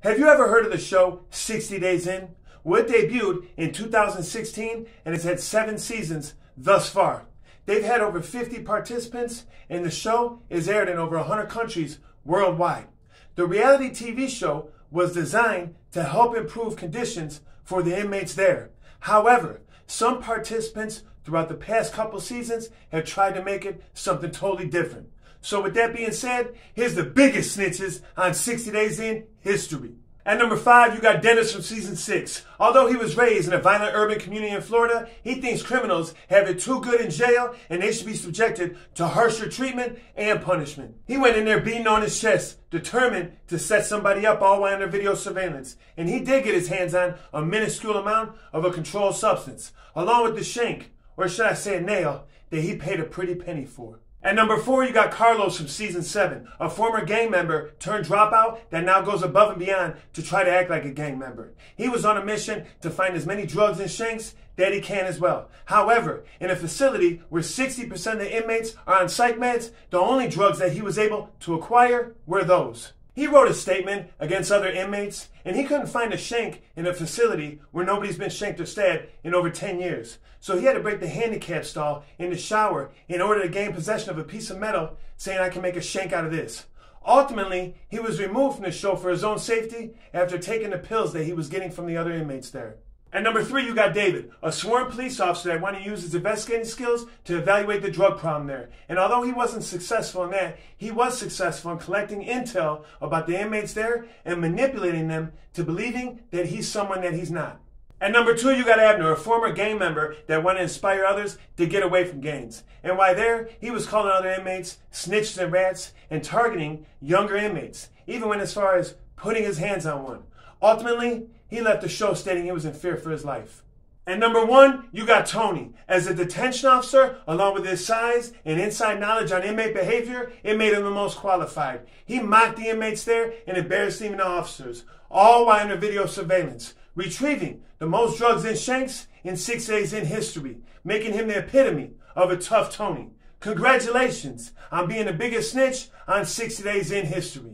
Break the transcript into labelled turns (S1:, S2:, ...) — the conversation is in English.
S1: Have you ever heard of the show 60 Days In? Well, it debuted in 2016 and it's had 7 seasons thus far. They've had over 50 participants and the show is aired in over 100 countries worldwide. The reality TV show was designed to help improve conditions for the inmates there. However, some participants throughout the past couple seasons have tried to make it something totally different. So with that being said, here's the biggest snitches on 60 Days In history. At number 5, you got Dennis from season 6. Although he was raised in a violent urban community in Florida, he thinks criminals have it too good in jail and they should be subjected to harsher treatment and punishment. He went in there beating on his chest, determined to set somebody up all while under video surveillance. And he did get his hands on a minuscule amount of a controlled substance, along with the shank, or should I say a nail, that he paid a pretty penny for. At number 4, you got Carlos from season 7, a former gang member turned dropout that now goes above and beyond to try to act like a gang member. He was on a mission to find as many drugs and shanks that he can as well. However, in a facility where 60% of the inmates are on psych meds, the only drugs that he was able to acquire were those. He wrote a statement against other inmates, and he couldn't find a shank in a facility where nobody's been shanked or stabbed in over 10 years. So he had to break the handicap stall in the shower in order to gain possession of a piece of metal, saying, "I can make a shank out of this." Ultimately, he was removed from the show for his own safety after taking the pills that he was getting from the other inmates there. At number 3, you got David, a sworn police officer that wanted to use his investigating skills to evaluate the drug problem there. And although he wasn't successful in that, he was successful in collecting intel about the inmates there and manipulating them to believing that he's someone that he's not. At number 2, you got Abner, a former gang member that wanted to inspire others to get away from gangs. And while there, he was calling other inmates snitches and rats and targeting younger inmates, even went as far as putting his hands on one. Ultimately, he left the show stating he was in fear for his life. At number 1, you got Tony. As a detention officer, along with his size and inside knowledge on inmate behavior, it made him the most qualified. He mocked the inmates there and embarrassed even the officers, all while under video surveillance, retrieving the most drugs and shanks in 6 days in history, making him the epitome of a tough Tony. Congratulations on being the biggest snitch on 60 Days in history.